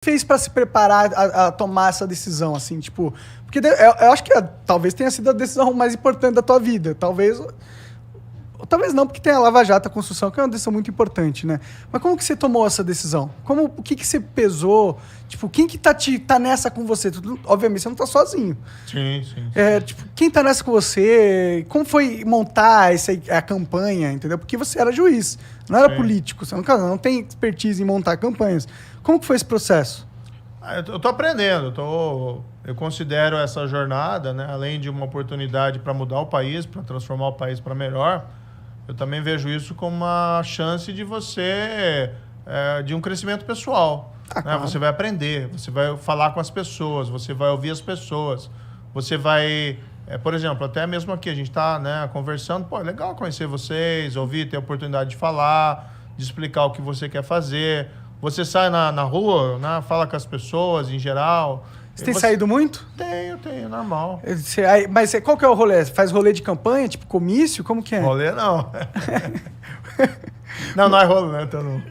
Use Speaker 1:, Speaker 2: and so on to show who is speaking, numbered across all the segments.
Speaker 1: fez pra se preparar a tomar essa decisão, assim, tipo... Porque eu acho que talvez tenha sido a decisão mais importante da tua vida. Talvez não, porque tem a Lava Jato, a construção, que é uma decisão muito importante, né? Mas como que você tomou essa decisão? O que você pesou? Tipo, quem que tá nessa com você? Obviamente, você não tá sozinho.
Speaker 2: Sim.
Speaker 1: Tipo, quem tá nessa com você? Como foi montar a campanha, entendeu? Porque você era juiz, não era político. Você não tem expertise em montar campanhas. Como que foi esse processo?
Speaker 2: Eu tô aprendendo. Eu considero essa jornada, né, além de uma oportunidade para mudar o país, para transformar o país para melhor, eu também vejo isso como uma chance de você, de um crescimento pessoal. Né? Claro. Você vai aprender, você vai falar com as pessoas, você vai ouvir as pessoas, você vai... por exemplo, até mesmo aqui, a gente está, né, conversando, é legal conhecer vocês, ouvir, ter a oportunidade de falar, de explicar o que você quer fazer. Você sai na rua, né, fala com as pessoas em geral.
Speaker 1: Você tem saído muito?
Speaker 2: Tenho, normal.
Speaker 1: Mas qual que é o rolê? Você faz rolê de campanha, tipo comício? Como que é?
Speaker 2: Rolê não. não é rolê, né? Então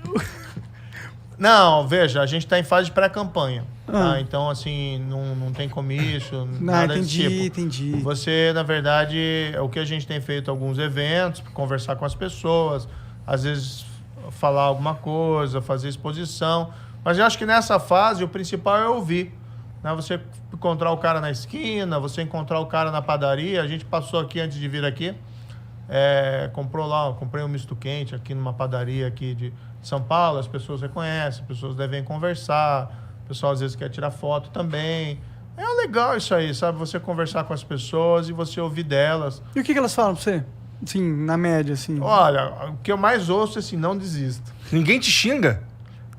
Speaker 2: não, veja, a gente está em fase de pré-campanha. Tá? Então, assim, não tem comício, nada desse tipo.
Speaker 1: Entendi.
Speaker 2: Você, na verdade, o que a gente tem feito alguns eventos, conversar com as pessoas, às vezes falar alguma coisa, fazer exposição. Mas eu acho que nessa fase o principal é ouvir. Né? Você encontrar o cara na esquina, você encontrar o cara na padaria. A gente passou aqui antes de vir aqui, comprei um misto quente aqui numa padaria aqui de São Paulo. As pessoas reconhecem, as pessoas devem conversar, o pessoal às vezes quer tirar foto também. É legal isso aí, sabe? Você conversar com as pessoas e você ouvir delas.
Speaker 1: E o que elas falam pra você? Sim, na média, assim.
Speaker 2: Olha, o que eu mais ouço é assim, não desista.
Speaker 3: Ninguém te xinga?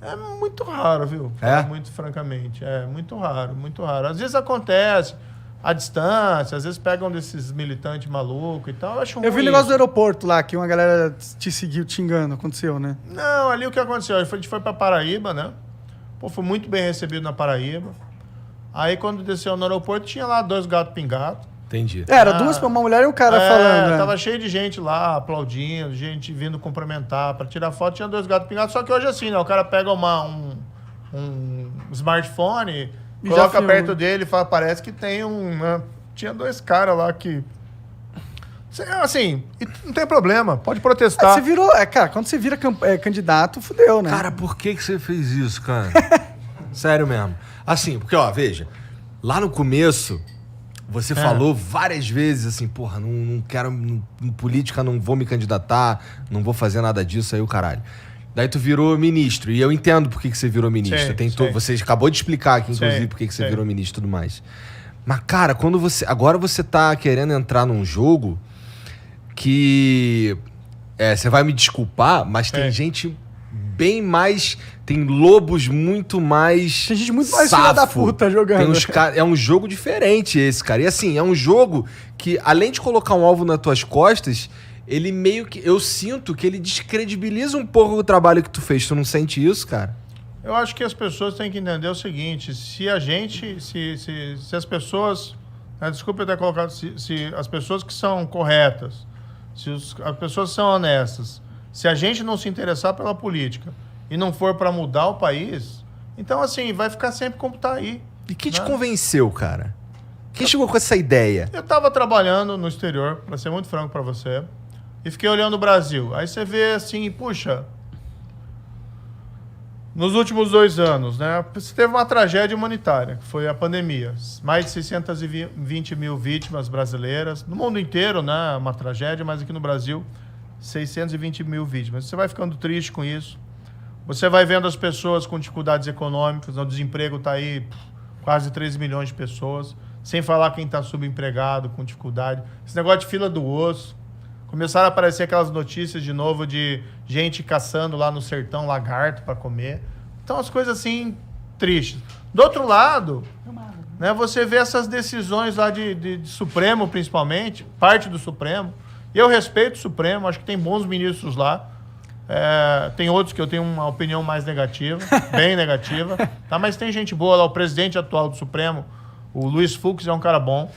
Speaker 2: É muito raro, viu? Muito francamente. É muito raro, muito raro. Às vezes acontece à distância, às vezes pegam desses militantes malucos e tal.
Speaker 1: Eu vi o negócio do aeroporto lá, que uma galera te seguiu te xingando. Aconteceu, né?
Speaker 2: Não, ali o que aconteceu? A gente foi pra Paraíba, né? Foi muito bem recebido na Paraíba. Aí quando desceu no aeroporto, tinha lá 2 gatos pingados.
Speaker 3: Entendi.
Speaker 1: Era duas pra uma mulher e um cara falando.
Speaker 2: Tava cheio de gente lá, aplaudindo, gente vindo cumprimentar. Pra tirar foto, tinha 2 gatos pingados. Só que hoje assim, né? O cara pega um smartphone, coloca perto dele e fala, parece que tem né? Tinha 2 caras lá que... Assim, não tem problema, pode protestar.
Speaker 1: Você virou... cara, quando você vira candidato, fudeu, né?
Speaker 3: Cara, por que você fez isso, cara? Sério mesmo. Assim, porque, veja, lá no começo... Você falou várias vezes assim, porra, não quero, em política não vou me candidatar, não vou fazer nada disso, aí o caralho. Daí tu virou ministro, e eu entendo por que você virou ministro. Você acabou de explicar aqui, inclusive, por que você virou ministro e tudo mais. Mas, cara, agora você tá querendo entrar num jogo que... você vai me desculpar, mas tem gente bem mais... Tem lobos muito mais...
Speaker 1: Tem gente muito mais filha da puta jogando.
Speaker 3: É um jogo diferente esse, cara. E assim, é um jogo que, além de colocar um alvo nas tuas costas, ele meio que... Eu sinto que ele descredibiliza um pouco o trabalho que tu fez. Tu não sente isso, cara?
Speaker 2: Eu acho que as pessoas têm que entender o seguinte. Se as pessoas... desculpa eu ter colocado... Se as pessoas que são corretas, as pessoas são honestas, se a gente não se interessar pela política... e não for para mudar o país, então, assim, vai ficar sempre como tá aí.
Speaker 3: E quem te convenceu, cara? Quem chegou com essa ideia?
Speaker 2: Eu tava trabalhando no exterior, para ser muito franco para você, e fiquei olhando o Brasil. Aí você vê assim, puxa, nos últimos 2 anos, né, você teve uma tragédia humanitária, que foi a pandemia. Mais de 620 mil vítimas brasileiras. No mundo inteiro, né, uma tragédia, mas aqui no Brasil, 620 mil vítimas. Você vai ficando triste com isso. Você vai vendo as pessoas com dificuldades econômicas, o desemprego está aí, quase 13 milhões de pessoas, sem falar quem está subempregado, com dificuldade. Esse negócio de fila do osso. Começaram a aparecer aquelas notícias de novo de gente caçando lá no sertão lagarto para comer. Então, as coisas assim, tristes. Do outro lado, né, você vê essas decisões lá de Supremo, principalmente, parte do Supremo. E eu respeito o Supremo, acho que tem bons ministros lá. Tem outros que eu tenho uma opinião mais negativa, bem negativa, tá? Mas tem gente boa lá, o presidente atual do Supremo, o Luiz Fux, é um cara bom.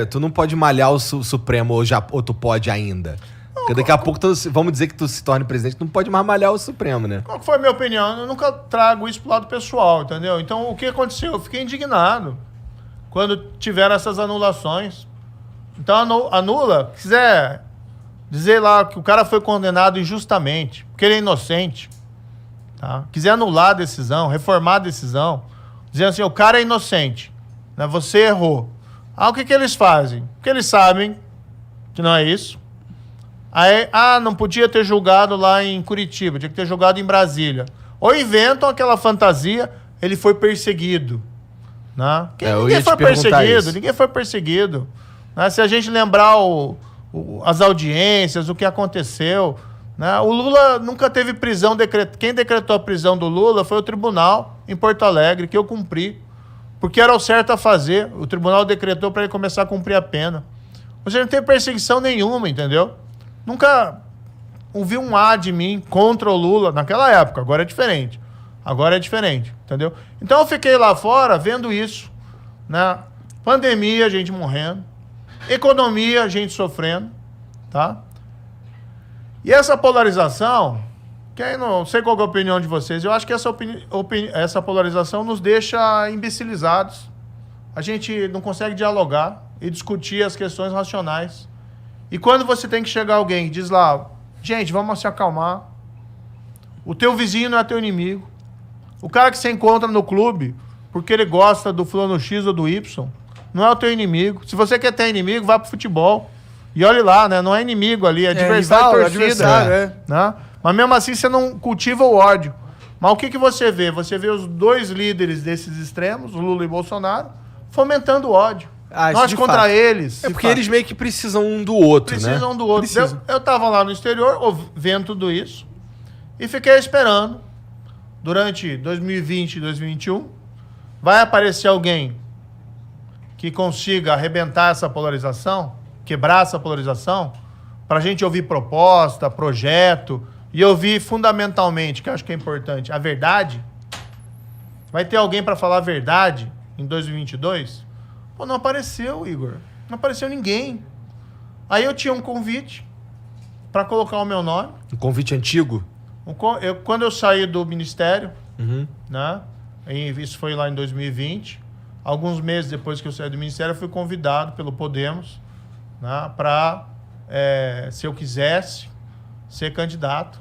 Speaker 3: Tu não pode malhar o Supremo ou tu pode ainda? Porque daqui a pouco, vamos dizer que tu se torne presidente, não pode mais malhar o Supremo, né?
Speaker 2: Qual que foi a minha opinião? Eu nunca trago isso pro lado pessoal, entendeu? Então, o que aconteceu? Eu fiquei indignado quando tiveram essas anulações. Então, anula, quiser dizer lá que o cara foi condenado injustamente, porque ele é inocente, tá? Quiser anular a decisão, reformar a decisão, dizendo assim, o cara é inocente, né? Você errou. O que eles fazem? Porque eles sabem que não é isso. Aí, não podia ter julgado lá em Curitiba, tinha que ter julgado em Brasília. Ou inventam aquela fantasia, ele foi perseguido. Né? Ninguém foi perseguido. Né? Se a gente lembrar as audiências, o que aconteceu, né? O Lula nunca teve prisão. Quem decretou a prisão do Lula foi o tribunal em Porto Alegre, que eu cumpri. Porque era o certo a fazer. O tribunal decretou para ele começar a cumprir a pena. Você não tem perseguição nenhuma, entendeu? Nunca ouvi um A de mim contra o Lula naquela época. Agora é diferente. Entendeu? Então eu fiquei lá fora vendo isso, né? Pandemia, gente morrendo. Economia, gente sofrendo, tá? E essa polarização, que aí não sei qual é a opinião de vocês, eu acho que essa polarização nos deixa imbecilizados. A gente não consegue dialogar e discutir as questões racionais. E quando você tem que chegar alguém e diz lá, gente, vamos se acalmar. O teu vizinho não é teu inimigo. O cara que você encontra no clube, porque ele gosta do fulano X ou do Y, não é o teu inimigo. Se você quer ter inimigo, vá pro futebol. E olhe lá, né? Não é inimigo ali, é adversário, torcida. Né? Mas mesmo assim você não cultiva o ódio. Mas o que você vê? Você vê os dois líderes desses extremos, Lula e Bolsonaro, fomentando o ódio. Nós contra eles.
Speaker 3: É porque eles meio que precisam um do outro, né?
Speaker 2: Precisam do outro. Eu tava lá no exterior, vendo tudo isso, e fiquei esperando. Durante 2020 e 2021, vai aparecer alguém que consiga arrebentar essa polarização, quebrar essa polarização, para a gente ouvir proposta, projeto, e ouvir fundamentalmente, que eu acho que é importante, a verdade. Vai ter alguém para falar a verdade em 2022? Pô, não apareceu, Igor. Não apareceu ninguém. Aí eu tinha um convite para colocar o meu nome.
Speaker 3: Um convite antigo?
Speaker 2: Quando eu saí do ministério, né? Isso foi lá em 2020. Alguns meses depois que eu saí do ministério, eu fui convidado pelo Podemos, né, para, se eu quisesse, ser candidato.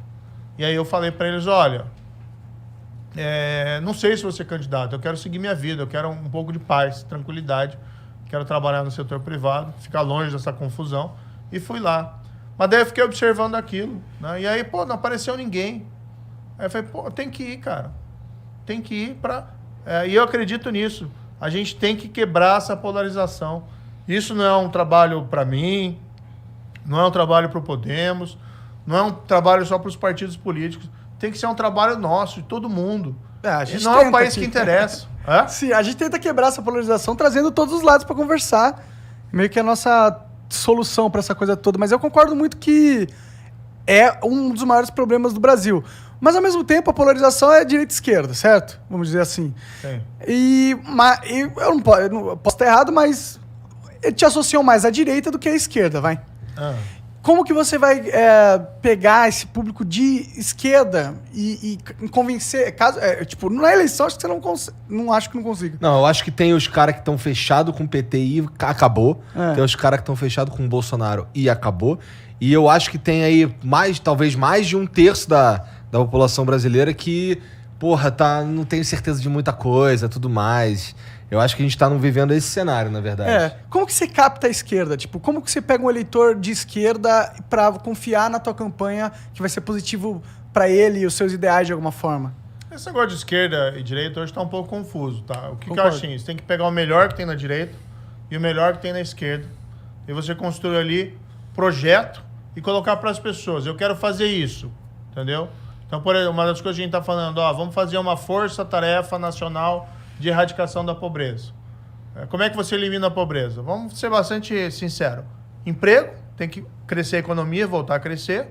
Speaker 2: E aí eu falei para eles, olha, não sei se vou ser candidato, eu quero seguir minha vida, eu quero um pouco de paz, tranquilidade, quero trabalhar no setor privado, ficar longe dessa confusão. E fui lá. Mas daí eu fiquei observando aquilo, né? E aí, não apareceu ninguém. Aí eu falei, tem que ir, cara. Tem que ir para... e eu acredito nisso. A gente tem que quebrar essa polarização. Isso não é um trabalho para mim, não é um trabalho para o Podemos, não é um trabalho só para os partidos políticos. Tem que ser um trabalho nosso, de todo mundo. Não é o país que interessa.
Speaker 1: Sim, a gente tenta quebrar essa polarização trazendo todos os lados para conversar. Meio que a nossa solução para essa coisa toda. Mas eu concordo muito que é um dos maiores problemas do Brasil. Mas, ao mesmo tempo, a polarização é direita e esquerda, certo? Vamos dizer assim.
Speaker 2: Sim.
Speaker 1: Eu posso estar errado, mas te associam mais à direita do que à esquerda, vai. Como que você vai pegar esse público de esquerda e convencer... na eleição, acho que você não acho que não consiga.
Speaker 3: Não, eu acho que tem os caras que estão fechados com o PT e acabou. Tem os caras que estão fechados com o Bolsonaro e acabou. E eu acho que tem aí talvez mais de um terço da população brasileira que, não tenho certeza de muita coisa, tudo mais. Eu acho que a gente tá vivendo esse cenário, na verdade.
Speaker 1: Como que você capta a esquerda? Como que você pega um eleitor de esquerda pra confiar na tua campanha que vai ser positivo pra ele e os seus ideais de alguma forma?
Speaker 2: Esse negócio de esquerda e direita hoje tá um pouco confuso, tá? O que eu acho isso? Você tem que pegar o melhor que tem na direita e o melhor que tem na esquerda. E você construir ali projeto e colocar para as pessoas. Eu quero fazer isso, entendeu? Então, por exemplo, uma das coisas que a gente tá falando, vamos fazer uma força-tarefa nacional de erradicação da pobreza. Como é que você elimina a pobreza? Vamos ser bastante sinceros. Emprego, tem que crescer a economia, voltar a crescer,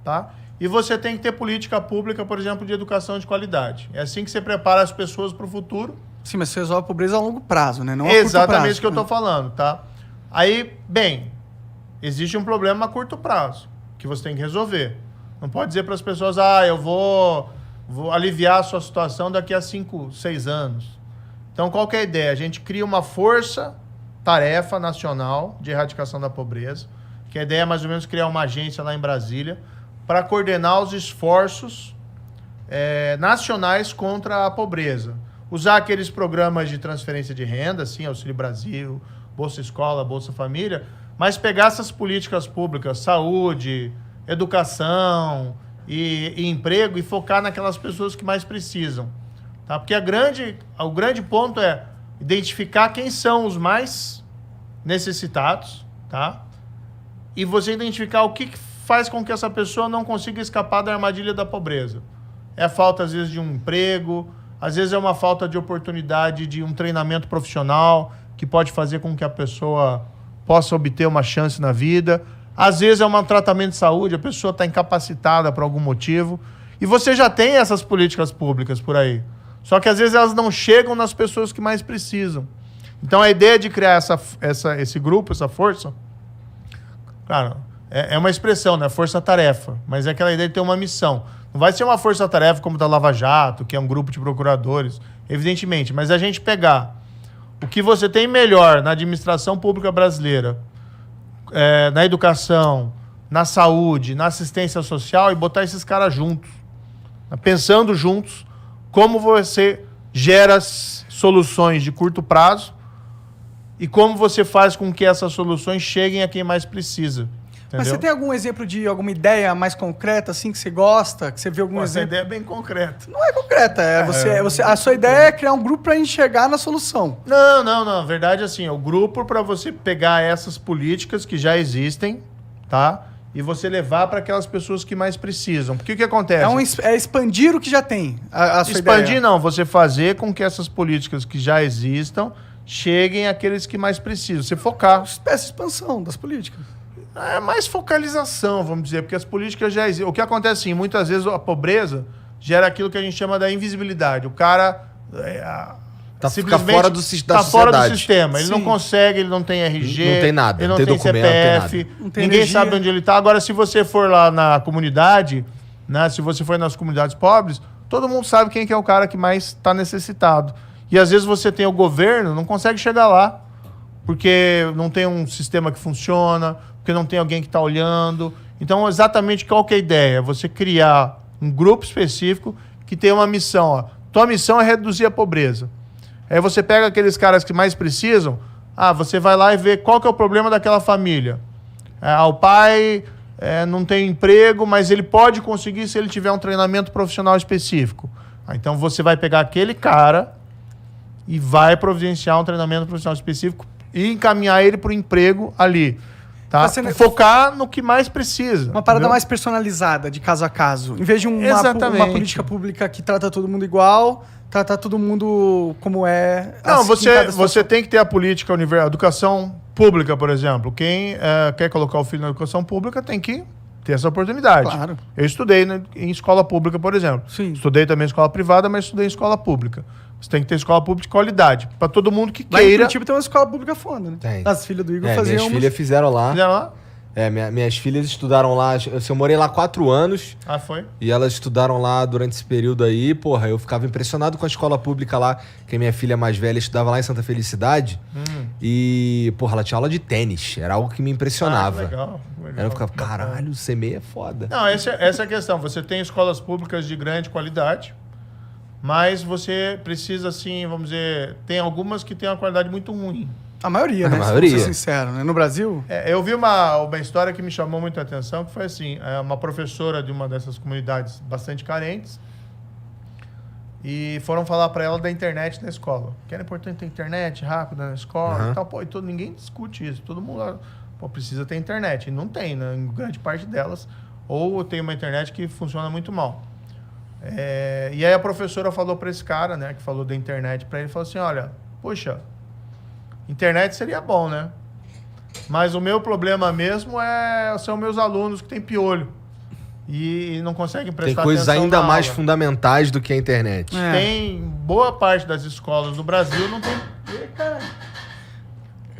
Speaker 2: tá? E você tem que ter política pública, por exemplo, de educação de qualidade. É assim que você prepara as pessoas para o futuro.
Speaker 1: Sim, mas você resolve a pobreza a longo prazo, né? Não a curto prazo.
Speaker 2: Exatamente isso que eu estou falando, tá? Aí, existe um problema a curto prazo, que você tem que resolver. Não pode dizer para as pessoas, eu vou aliviar a sua situação daqui a 5, 6 anos. Então, qual que é a ideia? A gente cria uma força-tarefa nacional de erradicação da pobreza, que a ideia é mais ou menos criar uma agência lá em Brasília para coordenar os esforços nacionais contra a pobreza. Usar aqueles programas de transferência de renda, assim, Auxílio Brasil, Bolsa Escola, Bolsa Família, mas pegar essas políticas públicas, saúde, educação e emprego e focar naquelas pessoas que mais precisam. Tá? Porque o grande ponto é identificar quem são os mais necessitados, tá? E você identificar o que faz com que essa pessoa não consiga escapar da armadilha da pobreza. É a falta, às vezes, de um emprego, às vezes é uma falta de oportunidade de um treinamento profissional que pode fazer com que a pessoa possa obter uma chance na vida. Às vezes é um tratamento de saúde, a pessoa está incapacitada por algum motivo. E você já tem essas políticas públicas por aí. Só que às vezes elas não chegam nas pessoas que mais precisam. Então a ideia de criar esse grupo, essa força, claro, é uma expressão, né? Força-tarefa. Mas é aquela ideia de ter uma missão. Não vai ser uma força-tarefa como da Lava Jato, que é um grupo de procuradores, evidentemente. Mas a gente pegar o que você tem melhor na administração pública brasileira, na educação, na saúde, na assistência social e botar esses caras juntos. Pensando juntos como você gera soluções de curto prazo e como você faz com que essas soluções cheguem a quem mais precisa. Entendeu?
Speaker 1: Mas você tem algum exemplo de alguma ideia mais concreta, assim, que você gosta? Que você viu algum
Speaker 2: Essa
Speaker 1: exemplo?
Speaker 2: ideia é bem concreta.
Speaker 1: Não é concreta, a sua ideia é criar um grupo para enxergar na solução.
Speaker 2: Não. Na verdade, assim, é o grupo para você pegar essas políticas que já existem, tá? E você levar para aquelas pessoas que mais precisam. Porque o que acontece?
Speaker 1: É expandir o que já tem, a sua
Speaker 2: Expandir
Speaker 1: ideia.
Speaker 2: não, você fazer com que essas políticas que já existam cheguem àqueles que mais precisam. Você focar.
Speaker 1: Uma espécie de expansão das políticas.
Speaker 2: É mais focalização, vamos dizer, porque as políticas já existem. O que acontece, assim, muitas vezes a pobreza gera aquilo que a gente chama da invisibilidade. O cara
Speaker 3: fica fora da sociedade.
Speaker 2: Fora do sistema. Ele
Speaker 1: Sim.
Speaker 2: não consegue, ele não tem RG,
Speaker 3: Não tem nada,
Speaker 2: ele não
Speaker 3: não tem
Speaker 2: tem
Speaker 3: documento,
Speaker 2: CPF,
Speaker 1: não tem
Speaker 2: ninguém
Speaker 1: energia.
Speaker 2: sabe onde ele está. Agora, se você for lá na comunidade, né, se você for nas comunidades pobres, todo mundo sabe quem que é o cara que mais está necessitado. E às vezes você tem o governo, não consegue chegar lá, porque não tem um sistema que funciona, porque não tem alguém que está olhando. Então, exatamente qual que é a ideia? Você criar um grupo específico que tem uma missão. Ó. Tua missão é reduzir a pobreza. Aí você pega aqueles caras que mais precisam, você vai lá e vê qual que é o problema daquela família. O pai não tem emprego, mas ele pode conseguir se ele tiver um treinamento profissional específico. Então você vai pegar aquele cara e vai providenciar um treinamento profissional específico e encaminhar ele para o emprego ali. Tá? Focar no que mais precisa.
Speaker 1: Uma parada
Speaker 2: entendeu?
Speaker 1: mais personalizada, de caso a caso. Em vez de uma
Speaker 2: Exatamente.
Speaker 1: política pública que trata todo mundo igual, tratar todo mundo como é.
Speaker 2: Não,
Speaker 1: assim, em cada
Speaker 2: você
Speaker 1: situação.
Speaker 2: tem que ter a política universal. Educação pública, por exemplo. Quem quer colocar o filho na educação pública tem que ter essa oportunidade.
Speaker 1: Claro.
Speaker 2: Eu estudei em escola pública, por exemplo.
Speaker 1: Sim.
Speaker 2: Estudei também em escola privada, mas estudei em escola pública. Você tem que ter escola pública de qualidade. Para todo mundo que
Speaker 1: Lá em
Speaker 2: queira.
Speaker 1: Curitiba tem uma escola pública foda, né?
Speaker 3: Tem.
Speaker 1: As filhas do Igor
Speaker 3: Minhas
Speaker 1: faziam.
Speaker 3: filhas fizeram lá.
Speaker 2: Fizeram lá?
Speaker 3: Minhas filhas estudaram lá. Eu morei lá 4 anos.
Speaker 2: Foi?
Speaker 3: E elas estudaram lá durante esse período aí. Porra, eu ficava impressionado com a escola pública lá. Que a minha filha mais velha estudava lá em Santa Felicidade. E, porra, ela tinha aula de tênis. Era algo que me impressionava.
Speaker 2: Legal.
Speaker 3: Aí eu ficava, caralho, o CME é foda.
Speaker 2: Não, essa é a questão. Você tem escolas públicas de grande qualidade, mas você precisa, assim, vamos dizer, tem algumas que têm uma qualidade muito ruim.
Speaker 1: A maioria, né?
Speaker 3: A maioria.
Speaker 1: Se for ser sincero, né? No Brasil.
Speaker 2: Eu vi uma história que me chamou muito a atenção, que foi assim, uma professora de uma dessas comunidades bastante carentes, e foram falar para ela da internet na escola. Que era importante ter internet rápida na escola e tal. Pô, ninguém discute isso. Todo mundo precisa ter internet. E não tem, né? Em grande parte delas. Ou tem uma internet que funciona muito mal. E aí a professora falou para esse cara, né? Que falou da internet para ele, falou assim, olha, poxa, internet seria bom, né? Mas o meu problema mesmo são meus alunos que têm piolho. E não conseguem prestar
Speaker 3: Tem coisas
Speaker 2: atenção
Speaker 3: ainda
Speaker 2: na
Speaker 3: mais
Speaker 2: aula.
Speaker 3: fundamentais do que a internet.
Speaker 1: É.
Speaker 2: Tem boa parte das escolas do Brasil não tem...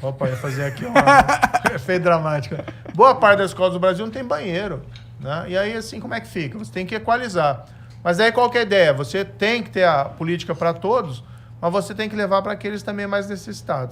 Speaker 2: Opa, ia fazer aqui uma efeito dramático. Boa parte das escolas do Brasil não tem banheiro, né? E aí, assim, como é que fica? Você tem que equalizar. Mas aí, qual que é a ideia? Você tem que ter a política para todos, mas você tem que levar para aqueles também mais necessitados.